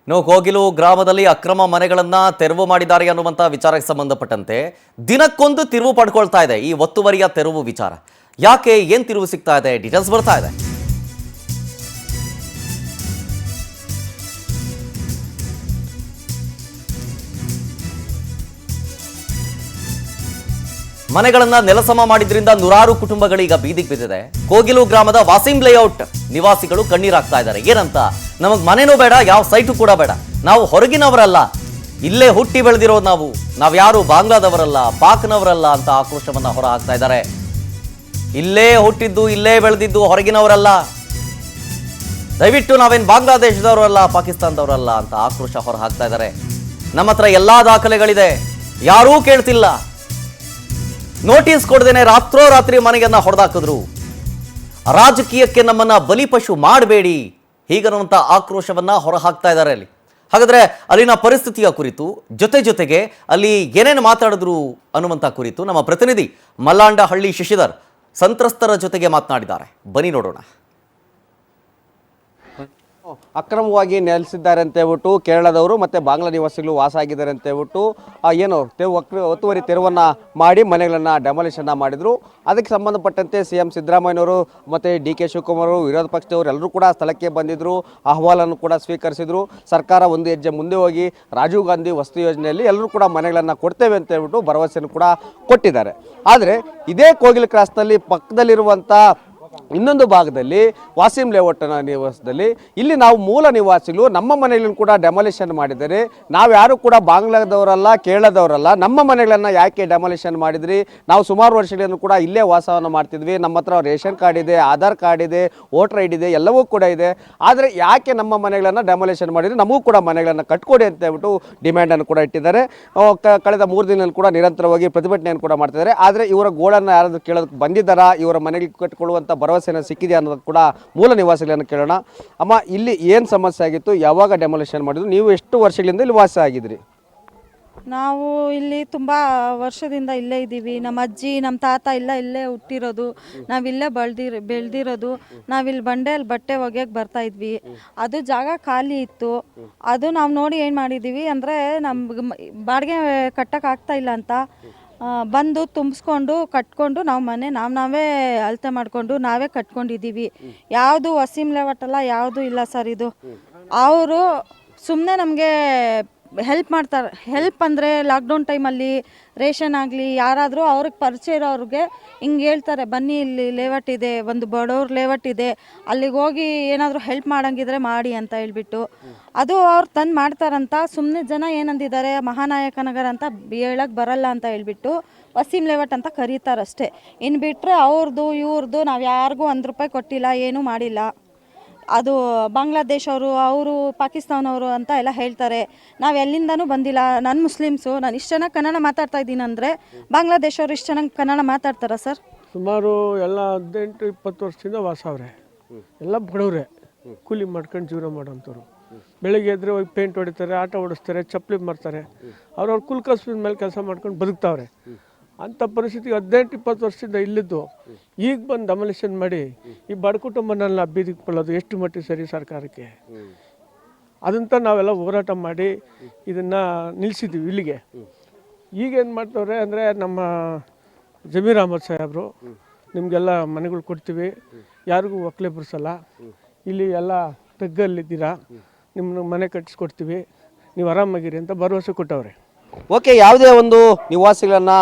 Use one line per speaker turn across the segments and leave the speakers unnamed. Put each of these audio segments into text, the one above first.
ಕೋಗಿಲು ಗ್ರಾಮದಲ್ಲಿ ಅಕ್ರಮ ಮನೆಗಳನ್ನ ತೆರವು ಮಾಡಿದ್ದಾರೆ ಅನ್ನುವಂಥ ವಿಚಾರಕ್ಕೆ ಸಂಬಂಧಪಟ್ಟಂತೆ ದಿನಕ್ಕೊಂದು ತಿರುವು ಪಡ್ಕೊಳ್ತಾ ಇದೆ ಈ ಒತ್ತುವರಿಯ ತೆರವು ವಿಚಾರ. ಯಾಕೆ ಏನು ತಿರುವು ಸಿಗ್ತಾ ಇದೆ, ಡೀಟೇಲ್ಸ್ ಬರ್ತಾ ಇದೆ. ಮನೆಗಳನ್ನ ನೆಲಸಮ ಮಾಡಿದ್ರಿಂದ ನೂರಾರು ಕುಟುಂಬಗಳೀಗ ಬೀದಿಗೆ ಬಿದ್ದಿದೆ. ಕೋಗಿಲು ಗ್ರಾಮದ ವಾಸಿಂ ಲೇಔಟ್ ನಿವಾಸಿಗಳು ಕಣ್ಣೀರಾಗ್ತಾ ಇದ್ದಾರೆ. ಏನಂತ, ನಮಗ್ ಮನೆನೂ ಬೇಡ, ಯಾವ ಸೈಟು ಕೂಡ ಬೇಡ, ನಾವು ಹೊರಗಿನವರಲ್ಲ, ಇಲ್ಲೇ ಹುಟ್ಟಿ ಬೆಳೆದಿರೋದು, ನಾವ್ಯಾರು ಬಾಂಗ್ಲಾದವರಲ್ಲ, ಪಾಕ್ನವರಲ್ಲ ಅಂತ ಆಕ್ರೋಶವನ್ನ ಹೊರ ಹಾಕ್ತಾ ಇದ್ದಾರೆ. ಇಲ್ಲೇ ಹುಟ್ಟಿದ್ದು, ಇಲ್ಲೇ ಬೆಳೆದಿದ್ದು, ಹೊರಗಿನವರಲ್ಲ, ದಯವಿಟ್ಟು ನಾವೇನು ಬಾಂಗ್ಲಾದೇಶದವರಲ್ಲ, ಪಾಕಿಸ್ತಾನದವರಲ್ಲ ಅಂತ ಆಕ್ರೋಶ ಹೊರ ಹಾಕ್ತಾ ಇದ್ದಾರೆ. ನಮ್ಮ ಹತ್ರ ಎಲ್ಲಾ ದಾಖಲೆಗಳಿದೆ, ಯಾರೂ ಕೇಳ್ತಿಲ್ಲ, ನೋಟಿಸ್ ಕೊಡದೇನೆ ರಾತ್ರೋರಾತ್ರಿ ಮನೆಯನ್ನ ಹೊಡೆದಾಕಿದ್ರು, ರಾಜಕೀಯಕ್ಕೆ ನಮ್ಮನ್ನ ಬಲಿಪಶು ಮಾಡಬೇಡಿ ಹೀಗನ್ನುವಂಥ ಆಕ್ರೋಶವನ್ನ ಹೊರ ಹಾಕ್ತಾ ಇದ್ದಾರೆ ಅಲ್ಲಿ. ಹಾಗಾದ್ರೆ ಅಲ್ಲಿನ ಪರಿಸ್ಥಿತಿಯ ಕುರಿತು ಜೊತೆಗೆ ಅಲ್ಲಿ ಏನೇನು ಮಾತಾಡಿದ್ರು ಅನ್ನುವಂಥ ಕುರಿತು ನಮ್ಮ ಪ್ರತಿನಿಧಿ ಮಲ್ಲಾಂಡಹಳ್ಳಿ ಶಶಿಧರ್ ಸಂತ್ರಸ್ತರ ಜೊತೆಗೆ ಮಾತನಾಡಿದ್ದಾರೆ. ಬನ್ನಿ ನೋಡೋಣ.
ಅಕ್ರಮವಾಗಿ ನೆಲೆಸಿದ್ದಾರೆ ಅಂತ ಹೇಳ್ಬಿಟ್ಟು ಕೇರಳದವರು ಮತ್ತು ಬಾಂಗ್ಲಾ ನಿವಾಸಿಗಳು ವಾಸ ಆಗಿದ್ದಾರೆ ಅಂತ ಹೇಳ್ಬಿಟ್ಟು ಏನು ಒತ್ತುವರಿ ತೆರವನ್ನು ಮಾಡಿ ಮನೆಗಳನ್ನು ಡೆಮಾಲಿಷನ್ನ ಮಾಡಿದರು. ಅದಕ್ಕೆ ಸಂಬಂಧಪಟ್ಟಂತೆ CM ಸಿದ್ದರಾಮಯ್ಯನವರು ಮತ್ತು DK ಶಿವಕುಮಾರ್ ವಿರೋಧ ಪಕ್ಷದವರು ಎಲ್ಲರೂ ಕೂಡ ಸ್ಥಳಕ್ಕೆ ಬಂದಿದ್ದರು, ಅಹವಾಲನ್ನು ಕೂಡ ಸ್ವೀಕರಿಸಿದರು. ಸರ್ಕಾರ ಒಂದು ಹೆಜ್ಜೆ ಮುಂದೆ ಹೋಗಿ ರಾಜೀವ್ ಗಾಂಧಿ ವಸತಿ ಯೋಜನೆಯಲ್ಲಿ ಎಲ್ಲರೂ ಕೂಡ ಮನೆಗಳನ್ನು ಕೊಡ್ತೇವೆ ಅಂತ ಹೇಳ್ಬಿಟ್ಟು ಭರವಸೆಯನ್ನು ಕೂಡ ಕೊಟ್ಟಿದ್ದಾರೆ. ಆದರೆ ಇದೇ ಕೋಗಿಲು ಕ್ರಾಸ್ನಲ್ಲಿ ಪಕ್ಕದಲ್ಲಿರುವಂಥ ಇನ್ನೊಂದು ಭಾಗದಲ್ಲಿ ವಾಸಿಂ ಲೇಔಟ್ನ ನಿವಾಸದಲ್ಲಿ ಇಲ್ಲಿ ನಾವು ಮೂಲ ನಿವಾಸಿಗಳು ನಮ್ಮ ಮನೆಗಳನ್ನು ಕೂಡ ಡೆಮಾಲಿಷನ್ ಮಾಡಿದರೆ, ನಾವು ಯಾರು ಕೂಡ ಬಾಂಗ್ಲಾದವರಲ್ಲ, ಕೇರಳದವರಲ್ಲ, ನಮ್ಮ ಮನೆಗಳನ್ನು ಯಾಕೆ ಡೆಮಾಲಿಷನ್ ಮಾಡಿದ್ರಿ? ನಾವು ಸುಮಾರು ವರ್ಷಗಳನ್ನು ಕೂಡ ಇಲ್ಲೇ ವಾಸವನ್ನು ಮಾಡ್ತಿದ್ವಿ, ನಮ್ಮ ಹತ್ರ ರೇಷನ್ ಕಾರ್ಡ್ ಇದೆ, ಆಧಾರ್ ಕಾರ್ಡ್ ಇದೆ, ವೋಟರ್ ID ಇದೆ, ಎಲ್ಲವೂ ಕೂಡ ಇದೆ. ಆದರೆ ಯಾಕೆ ನಮ್ಮ ಮನೆಗಳನ್ನು ಡೆಮಾಲಿಷನ್ ಮಾಡಿದ್ರಿ? ನಮಗೂ ಕೂಡ ಮನೆಗಳನ್ನು ಕಟ್ಕೊಡಿ ಅಂತ ಹೇಳ್ಬಿಟ್ಟು ಡಿಮ್ಯಾಂಡನ್ನು ಕೂಡ ಇಟ್ಟಿದ್ದಾರೆ. ಕಳೆದ 3 ದಿನ ಕೂಡ ನಿರಂತರವಾಗಿ ಪ್ರತಿಭಟನೆಯನ್ನು ಕೂಡ ಮಾಡ್ತಿದ್ದಾರೆ. ಆದರೆ ಇವರ ಗೋಳನ್ನು ಯಾರಾದರೂ ಕೇಳೋದಕ್ಕೆ ಬಂದಿದ್ದಾರಾ, ಇವರ ಮನೆಗೆ ಕಟ್ಕೊಳ್ಳುವಂಥ ಭರವಸೆನ ಸಿಕ್ಕಿದೆ ಅನ್ನೋದು ಕೂಡ ಮೂಲ ನಿವಾಸಿಗಳನ್ನು ಕೇಳೋಣ. ಅಮ್ಮ, ಇಲ್ಲಿ ಏನು ಸಮಸ್ಯೆ ಆಗಿತ್ತು, ಯಾವಾಗ ಡೆಮಾಲಿಷನ್ ಮಾಡಿದ್ರು, ನೀವು ಎಷ್ಟು ವರ್ಷಗಳಿಂದ ಇಲ್ಲಿ ವಾಸ ಆಗಿದ್ರಿ?
ನಾವು ಇಲ್ಲಿ ತುಂಬ ವರ್ಷದಿಂದ ಇಲ್ಲೇ ಇದ್ದೀವಿ. ನಮ್ಮ ಅಜ್ಜಿ ನಮ್ಮ ತಾತ ಎಲ್ಲ ಇಲ್ಲೇ ಹುಟ್ಟಿರೋದು, ನಾವಿಲ್ಲೇ ಬೆಳೆದಿರೋದು. ನಾವಿಲ್ಲಿ ಬಂಡೆಯಲ್ಲಿ ಬಟ್ಟೆ ಒಗೆಯಕ್ಕೆ ಬರ್ತಾ ಇದ್ವಿ. ಅದು ಜಾಗ ಖಾಲಿ ಇತ್ತು. ಅದು ನಾವು ನೋಡಿ ಏನು ಮಾಡಿದ್ದೀವಿ ಅಂದರೆ, ನಮ್ಗೆ ಬಾಡಿಗೆ ಕಟ್ಟಕ್ಕೆ ಆಗ್ತಾ ಇಲ್ಲ ಅಂತ ಬಂದು ತುಂಬಿಸ್ಕೊಂಡು ಕಟ್ಕೊಂಡು ನಾವು ಮನೆ ನಾವೇ ಅಳತೆ ಮಾಡಿಕೊಂಡು ನಾವೇ ಕಟ್ಕೊಂಡಿದ್ದೀವಿ. ಯಾವುದು ವಸೀಂ ಲೇಔಟ್ ಅಲ್ಲ, ಯಾವುದು ಇಲ್ಲ ಸರ್. ಇದು ಅವರು ಸುಮ್ಮನೆ ನಮಗೆ ಹೆಲ್ಪ್ ಮಾಡ್ತಾರೆ. ಹೆಲ್ಪ್ ಅಂದರೆ ಲಾಕ್ಡೌನ್ ಟೈಮಲ್ಲಿ ರೇಷನ್ ಆಗಲಿ ಯಾರಾದರೂ ಅವ್ರಿಗೆ ಪರಿಚಯ ಇರೋರಿಗೆ ಹಿಂಗೆ ಹೇಳ್ತಾರೆ, ಬನ್ನಿ ಇಲ್ಲಿ ಲೇಔಟ್ ಇದೆ, ಒಂದು ಬಡವ್ರ ಲೇಔಟ್ ಇದೆ, ಅಲ್ಲಿಗೆ ಹೋಗಿ ಏನಾದರೂ ಹೆಲ್ಪ್ ಮಾಡೋಂಗಿದ್ರೆ ಮಾಡಿ ಅಂತ ಹೇಳ್ಬಿಟ್ಟು ಅದು ಅವ್ರು ತಂದು ಮಾಡ್ತಾರಂತ. ಸುಮ್ಮನೆ ಜನ ಏನಂದಿದ್ದಾರೆ, ಮಹಾನಾಯಕ ನಗರ ಅಂತ ಹೇಳಕ್ಕೆ ಬರಲ್ಲ ಅಂತ ಹೇಳ್ಬಿಟ್ಟು ವಸೀಂ ಲೇಔಟ್ ಅಂತ ಕರೀತಾರಷ್ಟೇ. ಇನ್ನು ಬಿಟ್ಟರೆ ಅವ್ರದ್ದು ಇವ್ರದ್ದು ನಾವು ಯಾರಿಗೂ ₹1 ಕೊಟ್ಟಿಲ್ಲ, ಏನೂ ಮಾಡಿಲ್ಲ. ಅದು ಬಾಂಗ್ಲಾದೇಶವರು, ಅವರು ಪಾಕಿಸ್ತಾನವರು ಅಂತ ಎಲ್ಲ ಹೇಳ್ತಾರೆ. ನಾವು ಎಲ್ಲಿಂದನೂ ಬಂದಿಲ್ಲ. ನಾನು ಮುಸ್ಲಿಮ್ಸು, ನಾನು ಇಷ್ಟು ಚೆನ್ನಾಗಿ ಕನ್ನಡ ಮಾತಾಡ್ತಾ ಇದ್ದೀನಿ ಅಂದರೆ ಬಾಂಗ್ಲಾದೇಶವರು ಇಷ್ಟು ಚೆನ್ನಾಗಿ ಕನ್ನಡ ಮಾತಾಡ್ತಾರಾ ಸರ್?
ಸುಮಾರು ಎಲ್ಲ 18-20 ವರ್ಷದಿಂದ ವಾಸವ್ರೆ. ಎಲ್ಲ ಬಡವ್ರೆ, ಕೂಲಿ ಮಾಡ್ಕೊಂಡು ಜೀವನ ಮಾಡೋಂಥವ್ರು. ಬೆಳಿಗ್ಗೆ ಎದ್ರೆ ಹೋಗಿ ಪೇಂಟ್ ಹೊಡಿತಾರೆ, ಆಟ ಓಡಿಸ್ತಾರೆ, ಚಪ್ಪಲಿ ಮಾರ್ತಾರೆ. ಅವ್ರವ್ರ ಕುಲ್ಕಸ್ಬಿನ ಮೇಲೆ ಕೆಲಸ ಮಾಡ್ಕೊಂಡು ಬದುಕ್ತಾವ್ರೆ. ಅಂಥ ಪರಿಸ್ಥಿತಿ 18-20 ವರ್ಷದಿಂದ ಇಲ್ಲಿದ್ದು ಈಗ ಬಂದು ಡೆಮಾಲಿಷನ್ ಮಾಡಿ ಈ ಬಡ ಕುಟುಂಬನೆಲ್ಲ ಬೀದಿಗೆ ಕೊಳ್ಳೋದು ಎಷ್ಟು ಮಟ್ಟಿಗೆ ಸರಿ ಸರ್ಕಾರಕ್ಕೆ? ಅದಂತ ನಾವೆಲ್ಲ ಹೋರಾಟ ಮಾಡಿ ಇದನ್ನು ನಿಲ್ಲಿಸಿದ್ದೀವಿ. ಇಲ್ಲಿಗೆ ಈಗೇನು ಮಾಡ್ತವ್ರೆ ಅಂದರೆ, ನಮ್ಮ ಜಮೀರ್ ಅಹಮದ್ ಸಾಹೇಬರು ನಿಮಗೆಲ್ಲ ಮನೆಗಳು ಕೊಡ್ತೀವಿ, ಯಾರಿಗೂ ಒಕ್ಕಲೆ ಬಿಡಿಸಲ್ಲ, ಇಲ್ಲಿ ಎಲ್ಲ ತಗ್ಗಲ್ಲಿದ್ದೀರಾ, ನಿಮ್ಮ ಮನೆ ಕಟ್ಟಿಸ್ಕೊಡ್ತೀವಿ, ನೀವು ಆರಾಮಾಗಿರಿ ಅಂತ ಭರವಸೆ ಕೊಟ್ಟವ್ರೆ.
ಓಕೆ, ಯಾವುದೇ ಒಂದು ನಿವಾಸಿಗಳನ್ನು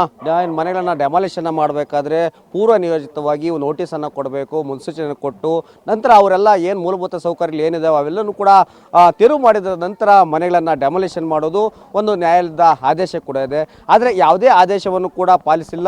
ಮನೆಗಳನ್ನು ಡೆಮಾಲಿಷನ್ನ ಮಾಡಬೇಕಾದ್ರೆ ಪೂರ್ವ ನಿಯೋಜಿತವಾಗಿ ನೋಟಿಸನ್ನು ಕೊಡಬೇಕು, ಮುನ್ಸೂಚನೆ ಕೊಟ್ಟು ನಂತರ ಅವರೆಲ್ಲ ಏನು ಮೂಲಭೂತ ಸೌಕರ್ಯಗಳು ಏನಿದಾವೆ ಅವೆಲ್ಲನೂ ಕೂಡ ತೆರವು ಮಾಡಿದ ನಂತರ ಮನೆಗಳನ್ನು ಡೆಮಾಲಿಷನ್ ಮಾಡೋದು ಒಂದು ನ್ಯಾಯಾಲಯದ ಆದೇಶ ಕೂಡ ಇದೆ. ಆದರೆ ಯಾವುದೇ ಆದೇಶವನ್ನು ಕೂಡ ಪಾಲಿಸಿಲ್ಲ.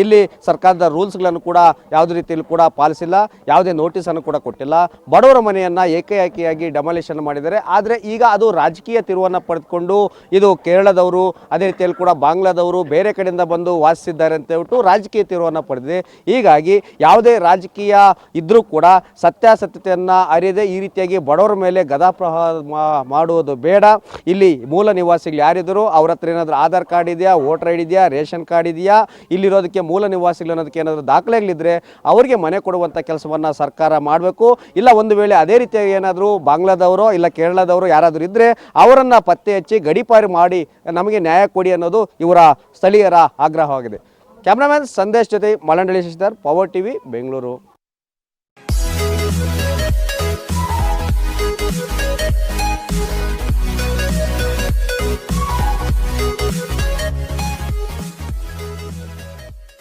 ಇಲ್ಲಿ ಸರ್ಕಾರದ ರೂಲ್ಸ್ಗಳನ್ನು ಕೂಡ ಯಾವುದೇ ರೀತಿಯಲ್ಲಿ ಕೂಡ ಪಾಲಿಸಿಲ್ಲ, ಯಾವುದೇ ನೋಟಿಸನ್ನು ಕೂಡ ಕೊಟ್ಟಿಲ್ಲ. ಬಡವರ ಮನೆಯನ್ನು ಏಕಾಏಕಿಯಾಗಿ ಡೆಮಾಲಿಷನ್ ಮಾಡಿದ್ದಾರೆ. ಆದರೆ ಈಗ ಅದು ರಾಜಕೀಯ ತಿರುವನ್ನು ಪಡೆದುಕೊಂಡು ಇದು ಕೇರಳದವರು ಅದೇ ರೀತಿಯಲ್ಲಿ ಕೂಡ ಬಾಂಗ್ಲಾದವರು ಬೇರೆ ಕಡೆಯಿಂದ ಬಂದು ವಾಸಿಸಿದ್ದಾರೆ ಅಂತ ಹೇಳ್ಬಿಟ್ಟು ರಾಜಕೀಯ ತೀರ್ವನ್ನು ಪಡೆದಿದೆ. ಹೀಗಾಗಿ ಯಾವುದೇ ರಾಜಕೀಯ ಇದ್ರೂ ಕೂಡ ಸತ್ಯಾಸತ್ಯತೆಯನ್ನು ಅರಿಯದೆ ಈ ರೀತಿಯಾಗಿ ಬಡವರ ಮೇಲೆ ಗದಾಪ್ರಹಾರ ಮಾಡುವುದು ಬೇಡ. ಇಲ್ಲಿ ಮೂಲ ನಿವಾಸಿಗಳು ಯಾರಿದ್ರು ಅವ್ರ ಹತ್ರ ಏನಾದರೂ ಆಧಾರ್ ಕಾರ್ಡ್ ಇದೆಯಾ, ವೋಟರ್ ಐ ಡಿ ಇದೆಯಾ, ರೇಷನ್ ಕಾರ್ಡ್ ಇದೆಯಾ, ಇಲ್ಲಿರೋದಕ್ಕೆ ಮೂಲ ನಿವಾಸಿಗಳು ಅನ್ನೋದಕ್ಕೆ ಏನಾದರೂ ದಾಖಲೆಗಳಿದ್ರೆ ಅವರಿಗೆ ಮನೆ ಕೊಡುವಂಥ ಕೆಲಸವನ್ನು ಸರ್ಕಾರ ಮಾಡಬೇಕು. ಇಲ್ಲ ಒಂದು ವೇಳೆ ಅದೇ ರೀತಿಯಾಗಿ ಏನಾದರೂ ಬಾಂಗ್ಲಾದವರು ಇಲ್ಲ ಕೇರಳದವರು ಯಾರಾದರೂ ಇದ್ದರೆ ಅವರನ್ನು ಪತ್ತೆ ಹಚ್ಚಿ ಗಡೀಪಾರು ಮಾಡಿ ನಮಗೆ ನ್ಯಾಯ ಕೊಡಿ ಅನ್ನೋದು ಇವರ ಸ್ಥಳೀಯರ ಆಗ್ರಹವಾಗಿದೆ. ಕ್ಯಾಮ್ರಾಮನ್ ಸಂದೇಶ್ ಜೊತೆ ಮಲಂಡಳಿ ಶಶಿಧರ್, ಪವರ್ ಟಿವಿ, ಬೆಂಗಳೂರು.